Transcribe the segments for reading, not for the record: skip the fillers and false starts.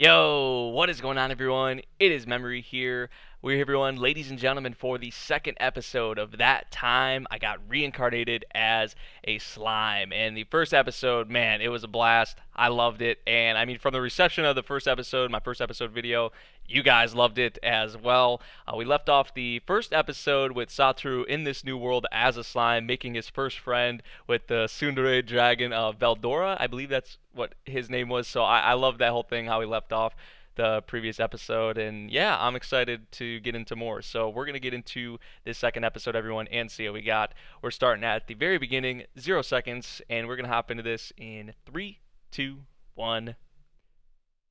Yo, what is going on, everyone? It is Memory here. We're here, everyone, ladies and gentlemen, for the second episode of That Time I Got Reincarnated as a Slime. And the first episode, man, it was a blast. I loved it. And I mean, from the reception of the first episode, my first episode video, you guys loved it as well. We left off the first episode with Satoru in this new world as a slime, making his first friend with the tsundere dragon Veldora. I believe that's what his name was. So I love that whole thing, how we left off the previous episode. And yeah, I'm excited to get into more. So we're going to get into this second episode, everyone, and see what we got. We're starting at the very beginning, 0 seconds, and we're going to hop into this in 3, 2, 1,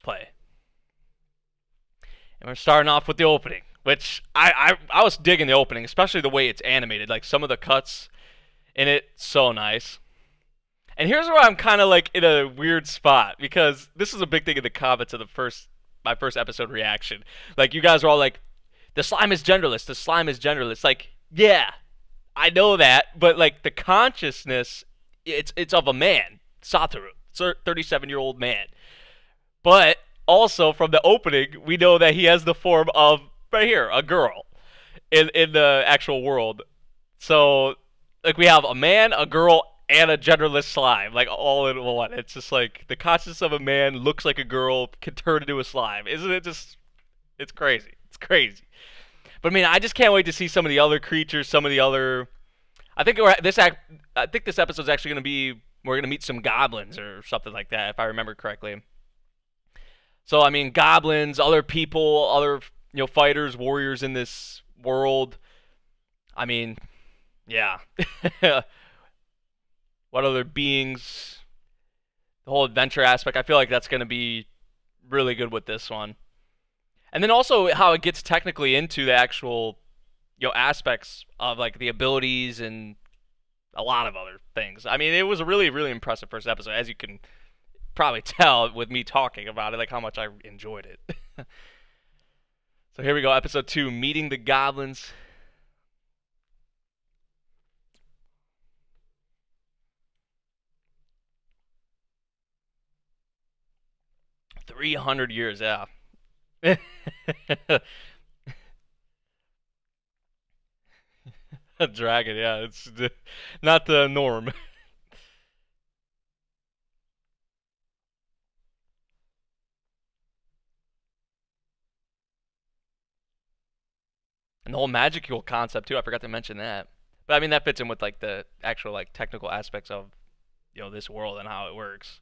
play. And we're starting off with the opening, which I was digging the opening, especially the way it's animated. Like some of the cuts in it, so nice. And here's where I'm kind of like in a weird spot because this is a big thing in the comments of my first episode reaction. Like you guys are all like, the slime is genderless. The slime is genderless. Like, yeah, I know that, but like the consciousness, it's of a man, Satoru, 37-year-old man. But also from the opening, we know that he has the form of right here, a girl, in the actual world. So like we have a man, a girl, and a genderless slime, like all in one. It's just like the consciousness of a man looks like a girl, can turn into a slime. Isn't it just? It's crazy. It's crazy. But I mean, I just can't wait to see some of the other creatures, some of the other. I think I think this episode's actually going to be we're going to meet some goblins or something like that, if I remember correctly. So I mean, goblins, other people, other fighters, warriors in this world. I mean, yeah. What other beings? The whole adventure aspect. I feel like that's going to be really good with this one. And then also how it gets technically into the actual aspects of like the abilities and a lot of other things. I mean, it was a really, really impressive first episode, as you can probably tell with me talking about it, like how much I enjoyed it. So here we go, episode 2, Meeting the Goblins. $300, yeah. A dragon, yeah, it's not the norm. And the whole magical concept too. I forgot to mention that. But I mean that fits in with like the actual like technical aspects of this world and how it works.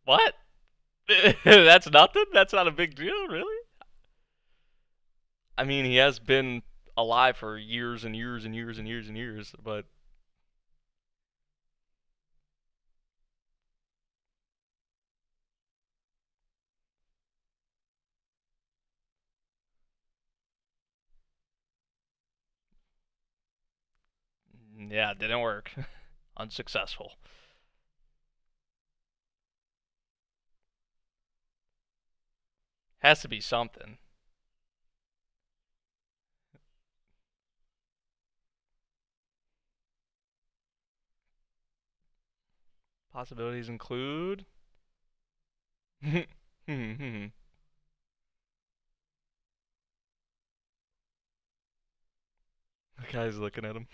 What? That's nothing? That's not a big deal, really? I mean, he has been alive for years and years and years and years and years, but yeah, it didn't work. Unsuccessful. Has to be something. Possibilities include. The guy's looking at him.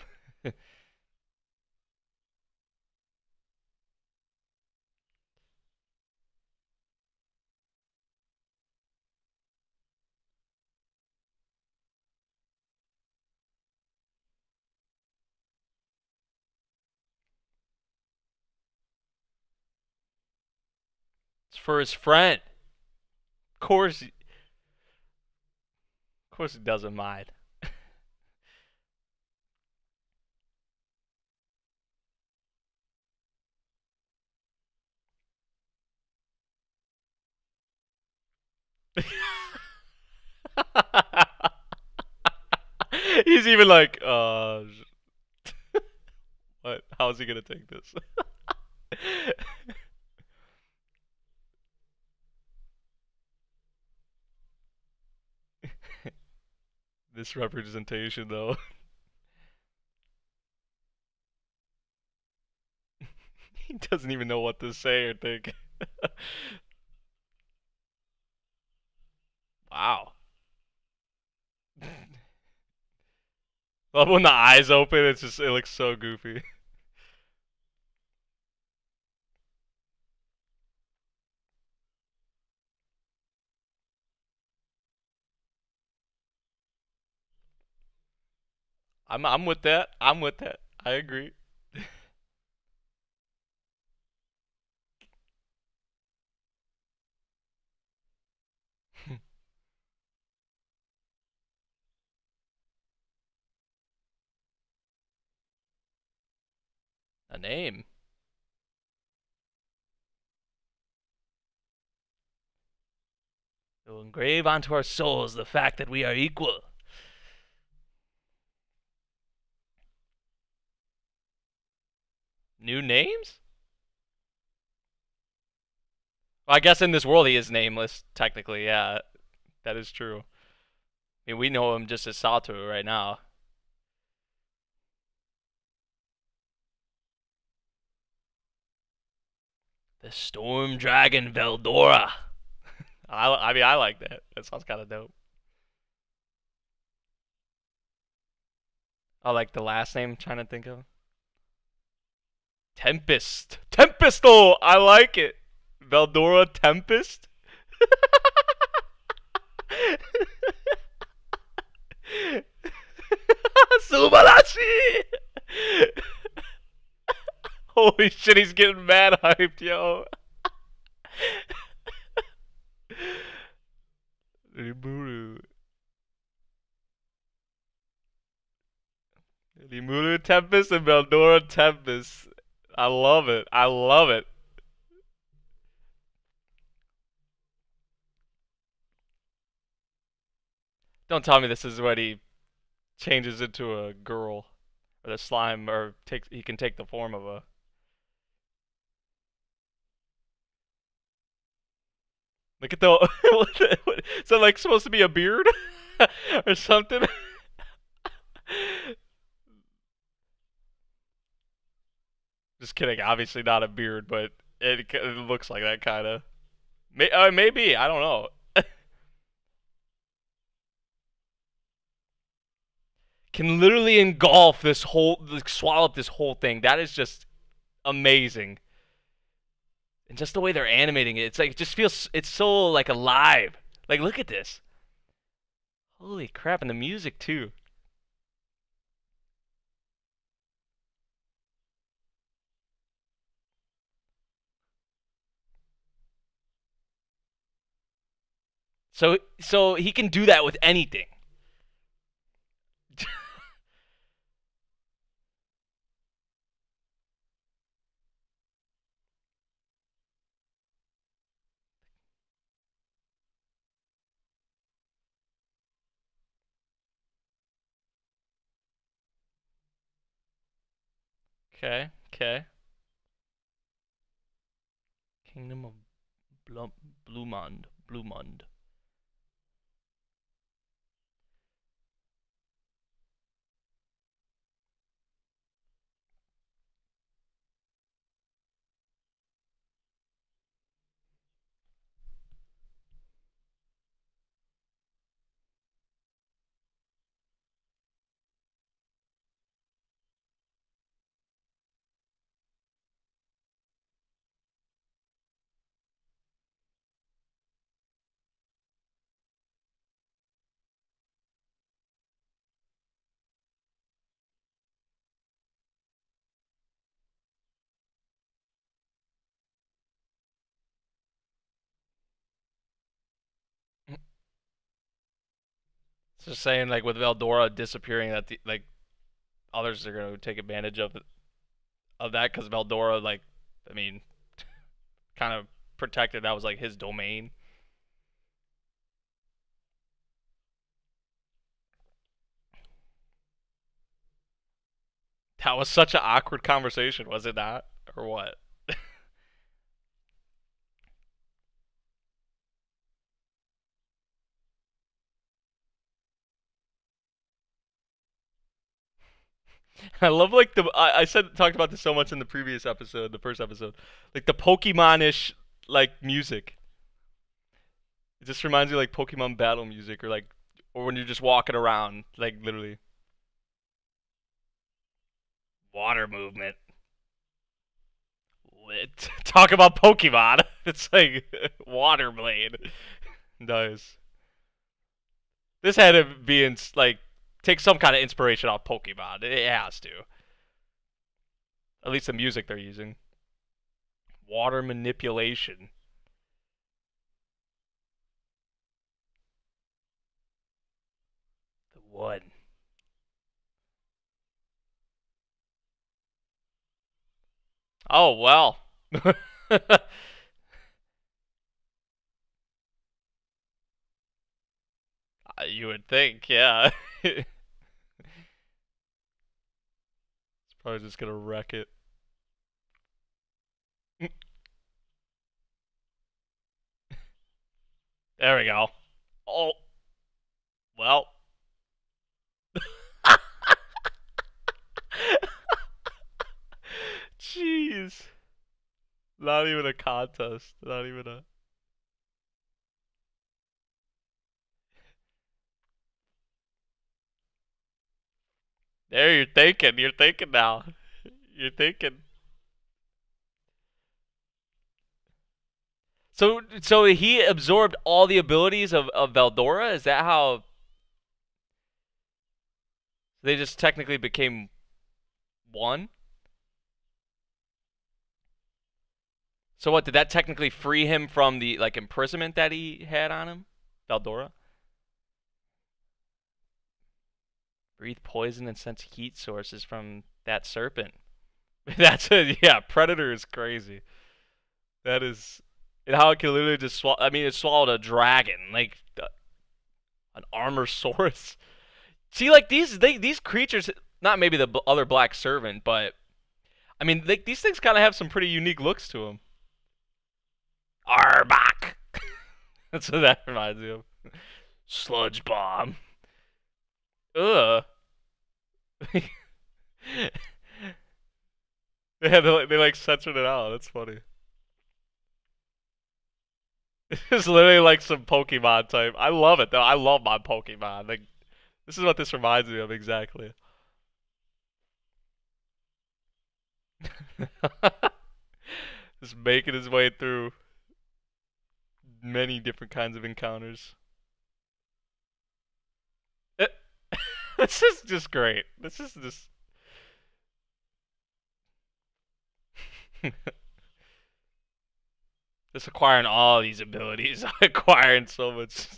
It's for his friend. Of course, he doesn't mind. He's even like, what? How's he gonna take this? This representation, though. He doesn't even know what to say or think. Wow. Love when the eyes open. It looks so goofy. I'm with that. I'm with that. I agree. A name. It will engrave onto our souls the fact that we are equal. New names? Well, I guess in this world he is nameless, technically, yeah. That is true. I mean, we know him just as Satoru right now. The Storm Dragon Veldora. I mean, I like that. That sounds kind of dope. I like the last name I'm trying to think of. Tempest. Tempesto! I like it. Veldora Tempest? Subarashi! Holy shit, he's getting mad hyped, yo. Rimuru. Rimuru Tempest and Veldora Tempest. I love it. I love it. Don't tell me this is when he changes into a girl. Or the slime, or he can take the form of a... Look at the... Is that like supposed to be a beard? Or something? Just kidding, obviously not a beard, but it looks like that kind of. Maybe, I don't know. Can literally engulf this whole, like, swallow up this whole thing. That is just amazing. And just the way they're animating it, it's like, it just feels, it's so, like, alive. Like, look at this. Holy crap, and the music, too. So he can do that with anything. Okay, okay. Kingdom of Blumond. Blumond. It's just saying, like, with Veldora disappearing, that like others are gonna take advantage of that because Veldora, like, I mean, kind of protected. That was like his domain. That was such an awkward conversation, was it not? Or what? I love like I said talked about this so much in the previous episode, the first episode, like the Pokemon-ish like music. It just reminds me of, like Pokemon battle music or when you're just walking around, like literally water movement. Talk about Pokemon. It's like water blade. Nice. This had to be in like take some kind of inspiration off Pokemon. It has to. At least the music they're using. Water manipulation. The one. Oh well. You would think, yeah. It's probably just gonna wreck it. There we go. Oh, well. Jeez. Not even a contest. Not even a. There, you're thinking. You're thinking now. You're thinking. So he absorbed all the abilities of Veldora? Is that how they just technically became one? So what, did that technically free him from the like imprisonment that he had on him? Veldora? Breathe poison and sense heat sources from that serpent. That's it. Yeah, Predator is crazy. That is, and how it can literally just swallow. I mean, it swallowed a dragon, like an Armorsaurus. See, like these creatures, not maybe the other Black Servant, but I mean, these things kind of have some pretty unique looks to them. Arbok. That's what that reminds me of. Sludge bomb. Ugh. They like censored it out. That's funny. It's literally like some Pokemon type. I love it though. I love my Pokemon. Like this is what this reminds me of exactly. Just making his way through many different kinds of encounters. This is just great. This is just just acquiring all these abilities, acquiring so much.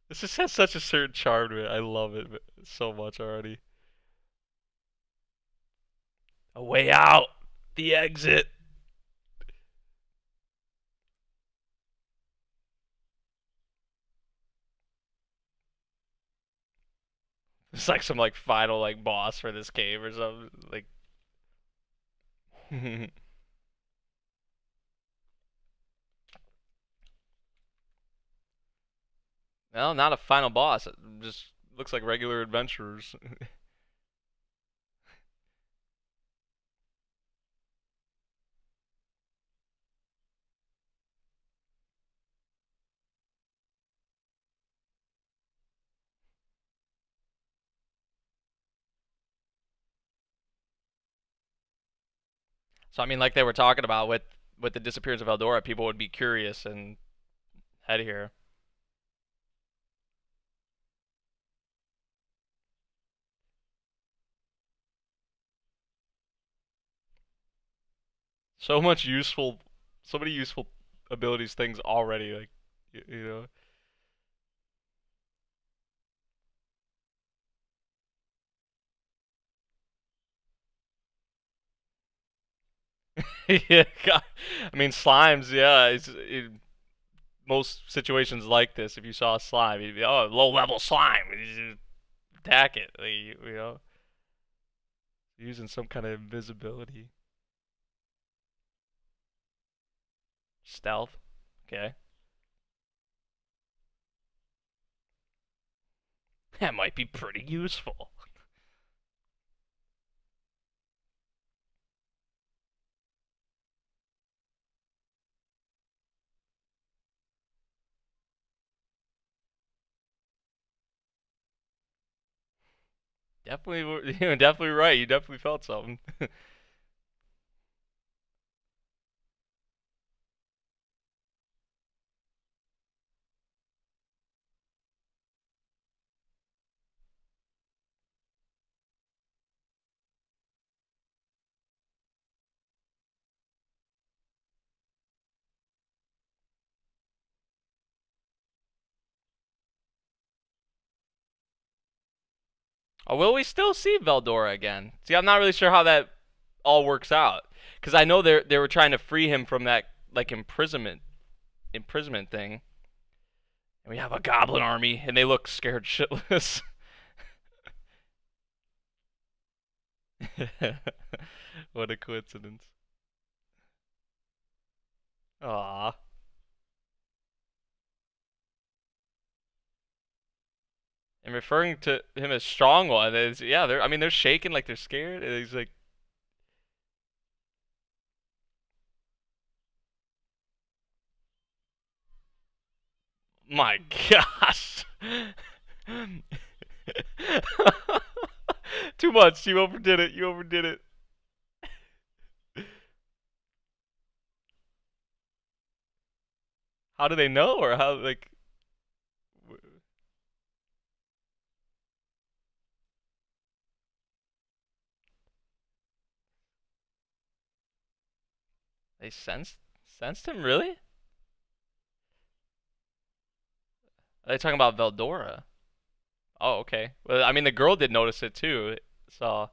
This just has such a certain charm to it. I love it so much already. A way out. The exit. It's like some like final like boss for this cave or something. Like well, not a final boss. It just looks like regular adventurers. So I mean, like they were talking about with the disappearance of Eldora, people would be curious and head here. So much useful, so many useful abilities, things already. Like you know. Yeah, God. I mean slimes. Yeah, most situations like this, if you saw a slime, you'd be, oh, low level slime, you just attack it, like, you know, using some kind of invisibility, stealth. Okay, that might be pretty useful. Definitely, you're definitely right. You definitely felt something. Oh, will we still see Veldora again? See, I'm not really sure how that all works out, because I know they were trying to free him from that like imprisonment thing, and we have a goblin army, and they look scared shitless. What a coincidence. Aww. And referring to him as strong one is, yeah, they're, I mean, they're shaking like they're scared, and he's like, my gosh. Too much. You overdid it. You overdid it. How do they know, or how, like, they sensed him, really? Are they talking about Veldora? Oh, okay. Well, I mean, the girl did notice it too. So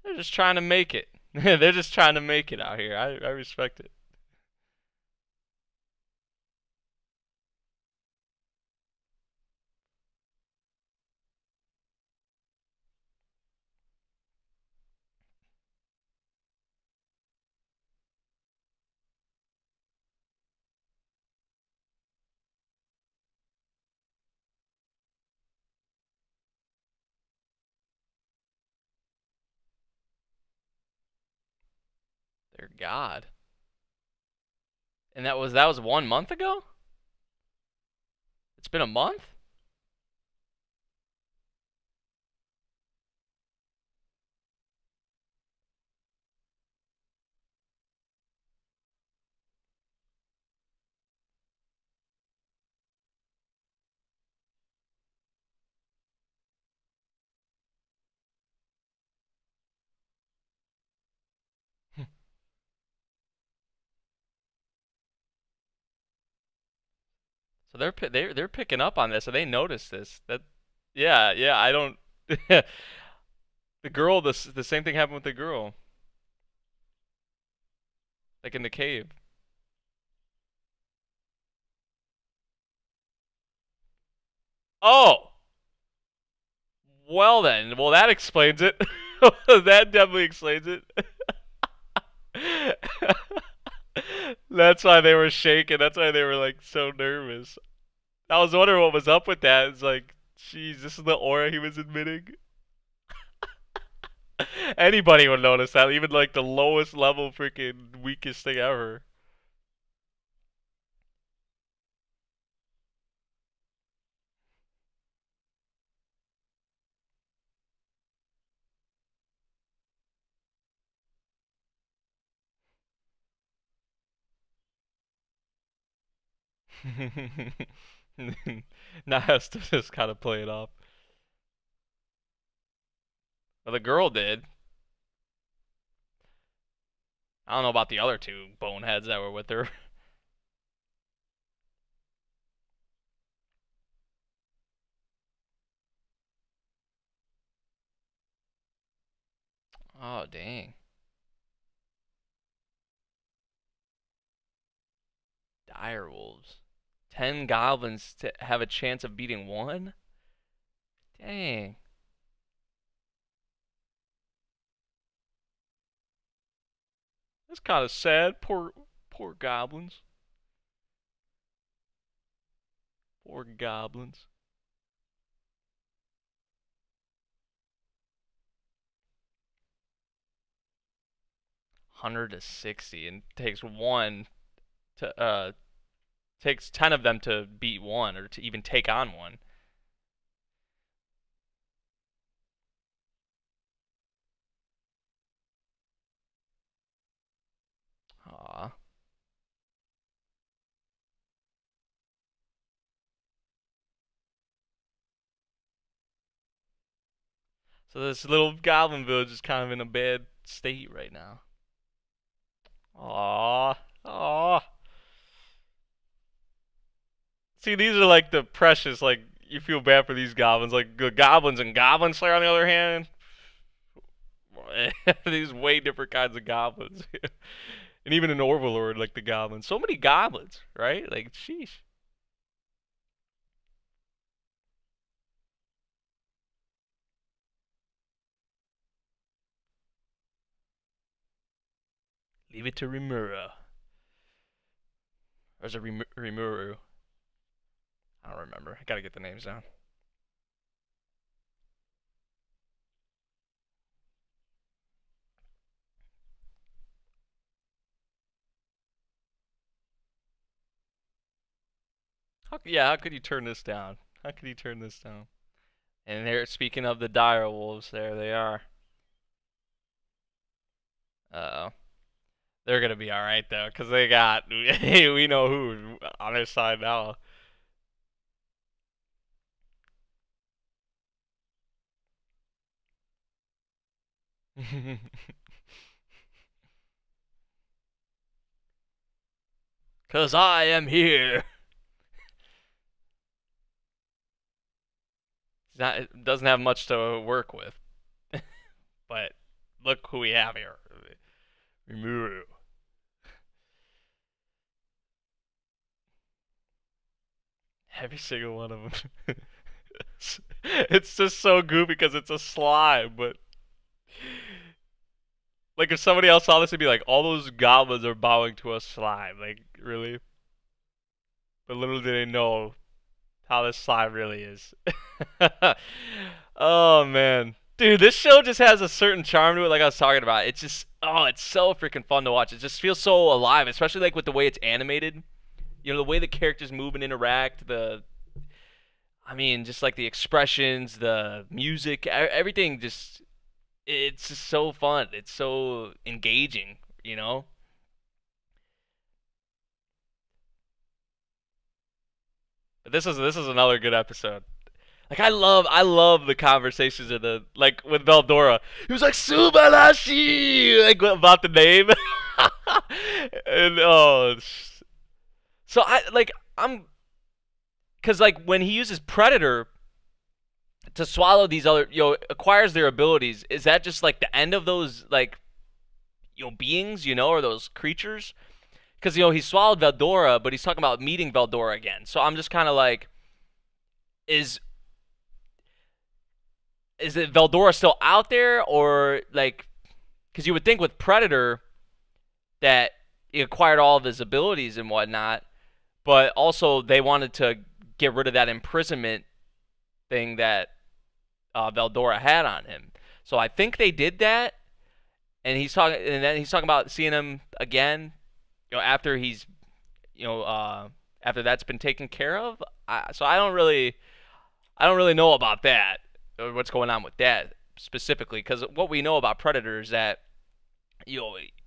they're just trying to make it. They're just trying to make it out here. I respect it. They're God. And that was 1 month ago? It's been a month? So they're picking up on this, so they noticed this. That yeah, yeah, I don't the girl the same thing happened with the girl. Like in the cave. Oh, well then. Well, that explains it. That definitely explains it. That's why they were shaking. That's why they were like so nervous. I was wondering what was up with that. It's like, jeez, this is the aura he was emitting. Anybody would notice that, even like the lowest level freaking weakest thing ever. Now has to just kind of play it off. Well, the girl did. I don't know about the other two boneheads that were with her. Oh, dang. Dire wolves. 10 goblins to have a chance of beating one? Dang. That's kind of sad. Poor goblins. Poor goblins. 100 to 60, and takes one to takes 10 of them to beat one or to even take on one. Aw. So this little goblin village is kind of in a bad state right now. Aw. Aw. See, these are like the precious, like, you feel bad for these goblins. Like, the goblins and Goblin Slayer, on the other hand, these way different kinds of goblins. And even an Overlord, like the goblins. So many goblins, right? Like, sheesh. Leave it to Rimuru. Or is it Rimuru? I don't remember. I gotta get the names down. How could you turn this down? How could you turn this down? And there, speaking of the dire wolves, there they are. Uh oh. They're gonna be alright though, because they got, we know who on their side now. Cause I am here. It doesn't have much to work with. But look who we have here. Rimuru. Every single one of them. It's just so goofy because it's a slime, but like if somebody else saw this, it'd be like, all those goblins are bowing to a slime. Like, really? But little do they know how this slime really is. Oh man. Dude, this show just has a certain charm to it, like I was talking about. It's just, oh, it's so freaking fun to watch. It just feels so alive, especially like with the way it's animated. You know, the way the characters move and interact, I mean, just like the expressions, the music, everything just, it's just so fun. It's so engaging, you know? But this is another good episode. Like I love the conversations of the like with Veldora. He was like Subarashi, like about the name, and oh, so I'm because like when he uses Predator to swallow these other acquires their abilities. Is that just like the end of those like beings or those creatures? Because he swallowed Veldora, but he's talking about meeting Veldora again. So I'm just kind of like, is it Veldora still out there, or like, because you would think with Predator that he acquired all of his abilities and whatnot, but also they wanted to get rid of that imprisonment thing that Veldora had on him. So I think they did that, and then he's talking about seeing him again, after he's, after that's been taken care of. So I don't really know about that, or what's going on with that specifically, because what we know about Predator is that it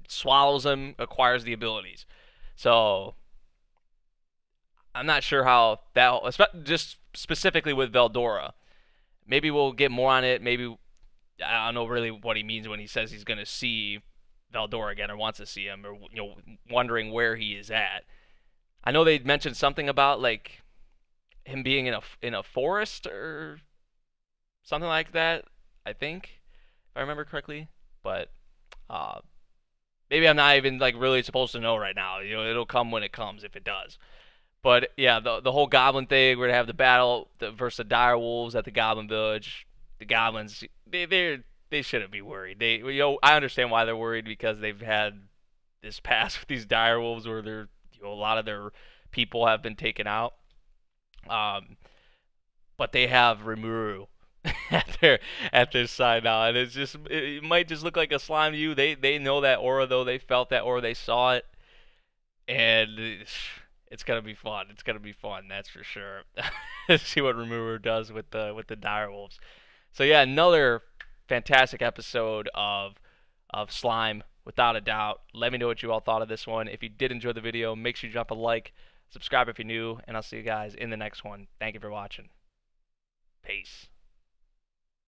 swallows them, acquires the abilities. So I'm not sure how that, just specifically with Veldora. Maybe we'll get more on it. Maybe I don't know really what he means when he says he's going to see Veldora again, or wants to see him, or wondering where he is at. I know they mentioned something about like him being in a forest or something like that, I think, if I remember correctly. but maybe I'm not even like really supposed to know right now. You know, it'll come when it comes if it does. But yeah, the whole goblin thing. We're gonna have the battle versus the dire wolves at the Goblin Village. The goblins, they shouldn't be worried. I understand why they're worried because they've had this past with these dire wolves where a lot of their people have been taken out. But they have Rimuru at their side now, and it might just look like a slime to you. They know that aura though. They felt that aura. They saw it, and it's gonna be fun. It's gonna be fun, that's for sure. See what Rimuru does with the direwolves. So yeah, another fantastic episode of Slime, without a doubt. Let me know what you all thought of this one. If you did enjoy the video, make sure you drop a like, subscribe if you're new, and I'll see you guys in the next one. Thank you for watching. Peace.